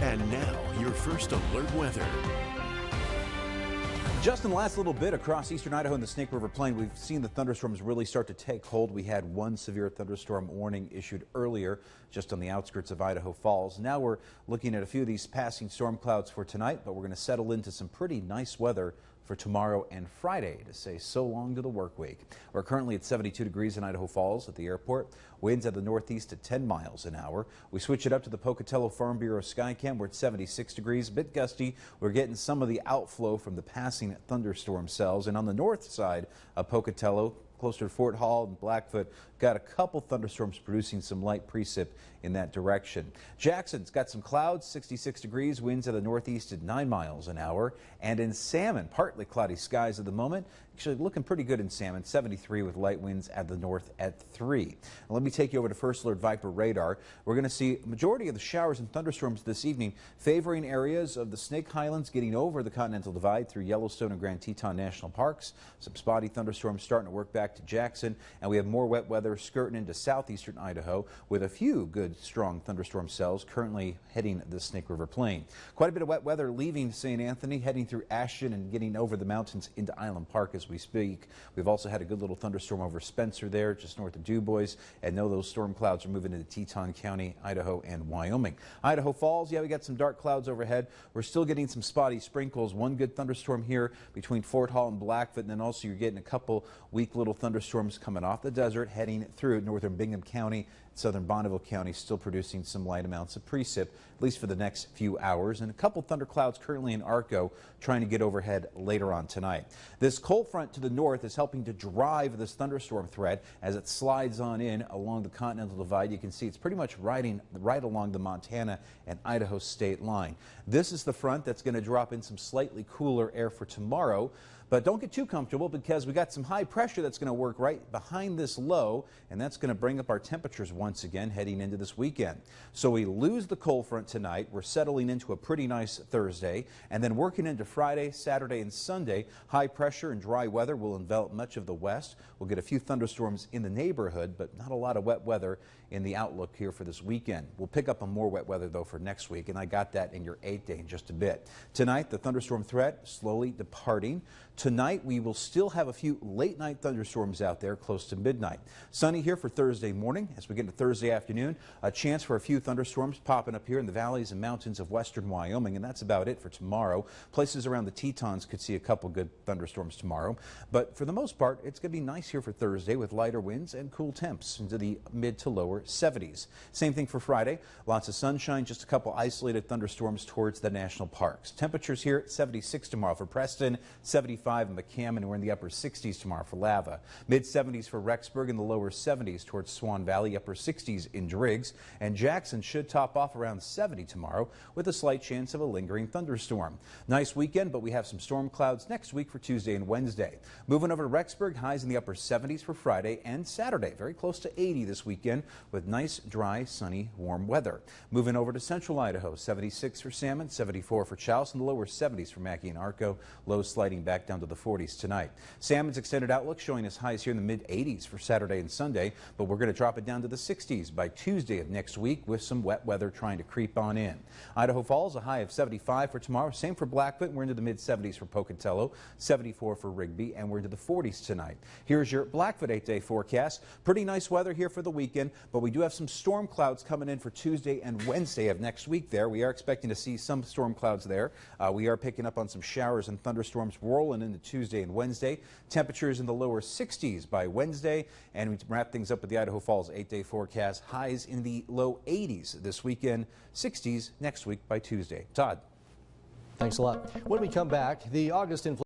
And now, your first alert weather. Just in the last little bit across eastern Idaho and the Snake River Plain, we've seen the thunderstorms really start to take hold. We had one severe thunderstorm warning issued earlier just on the outskirts of Idaho Falls. Now we're looking at a few of these passing storm clouds for tonight, but we're going to settle into some pretty nice weather for tomorrow and Friday to say so long to the work week. We're currently at 72 degrees in Idaho Falls at the airport. Winds at the northeast at 10 miles an hour. We switch it up to the Pocatello Farm Bureau Skycam. We're at 76 degrees, a bit gusty. We're getting some of the outflow from the passing thunderstorm cells. And on the north side of Pocatello, closer to Fort Hall and Blackfoot, got a couple thunderstorms producing some light precip in that direction. Jackson's got some clouds, 66 degrees, winds at the northeast at 9 miles an hour. And in Salmon, partly cloudy skies at the moment. Actually looking pretty good in Salmon, 73 with light winds at the north at 3. Now let me take you over to First Alert Viper radar. We're going to see a majority of the showers and thunderstorms this evening favoring areas of the Snake Highlands getting over the Continental Divide through Yellowstone and Grand Teton National Parks. Some spotty thunderstorms starting to work back to Jackson, and we have more wet weather skirting into southeastern Idaho with a few good strong thunderstorm cells currently heading the Snake River Plain. Quite a bit of wet weather leaving St. Anthony, heading through Ashton and getting over the mountains into Island Park as we speak. We've also had a good little thunderstorm over Spencer there, just north of DuBois, and know those storm clouds are moving into Teton County, Idaho, and Wyoming. Idaho Falls, yeah, we got some dark clouds overhead. We're still getting some spotty sprinkles. One good thunderstorm here between Fort Hall and Blackfoot, and then also you're getting a couple weak little thunderstorms coming off the desert, heading through northern Bingham County, southern Bonneville County, still producing some light amounts of precip, at least for the next few hours. And a couple thunderclouds currently in Arco trying to get overhead later on tonight. This cold front to the north is helping to drive this thunderstorm threat as it slides on in along the Continental Divide. You can see it's pretty much riding right along the Montana and Idaho state line. This is the front that's going to drop in some slightly cooler air for tomorrow. But don't get too comfortable because we got some high pressure that's going to work right behind this low, and that's going to bring up our temperatures once again heading into this weekend. So we lose the cold front tonight. We're settling into a pretty nice Thursday, and then working into Friday, Saturday, and Sunday, high pressure and dry weather will envelop much of the west. We'll get a few thunderstorms in the neighborhood, but not a lot of wet weather in the outlook here for this weekend. We'll pick up on more wet weather though for next week, and I got that in your 8-day in just a bit. Tonight, the thunderstorm threat slowly departing. Tonight, we will still have a few late night thunderstorms out there close to midnight. Sunny here for Thursday morning. As we get into Thursday afternoon, a chance for a few thunderstorms popping up here in the valleys and mountains of western Wyoming, and that's about it for tomorrow. Places around the Tetons could see a couple good thunderstorms tomorrow, but for the most part, it's going to be nice here for Thursday with lighter winds and cool temps into the mid to lower 70s. Same thing for Friday. Lots of sunshine, just a couple isolated thunderstorms towards the national parks. Temperatures here at 76 tomorrow for Preston, 75 in McCammon, and we're in the upper 60s tomorrow for Lava. Mid 70s for Rexburg, in the lower 70s towards Swan Valley, upper 60s in Driggs, and Jackson should top off around 70 tomorrow with a slight chance of a lingering thunderstorm. Nice weekend, but we have some storm clouds next week for Tuesday and Wednesday. Moving over to Rexburg, highs in the upper 70s for Friday and Saturday, very close to 80 this weekend with nice, dry, sunny, warm weather. Moving over to central Idaho, 76 for Salmon, 74 for Chouse, and the lower 70s for Mackey and Arco, lows sliding back down to the 40s tonight. Salmon's extended outlook showing us highs here in the mid 80s for Saturday and Sunday, but we're going to drop it down to the 60s by Tuesday of next week with some wet weather trying to creep on in. Idaho Falls, a high of 75 for tomorrow. Same for Blackfoot. We're into the mid 70s for Pocatello, 74 for Rigby, and we're into the 40s tonight. Here's your Blackfoot 8-day forecast. Pretty nice weather here for the weekend, but we do have some storm clouds coming in for Tuesday and Wednesday of next week there. We are expecting to see some storm clouds there. We are picking up on some showers and thunderstorms rolling into Tuesday and Wednesday. Temperatures in the lower 60s by Wednesday, and we wrap things up with the Idaho Falls 8-day forecast. Highs in the low 80s this weekend, 60s next week by Tuesday. Todd. Thanks a lot. When we come back, the August inflation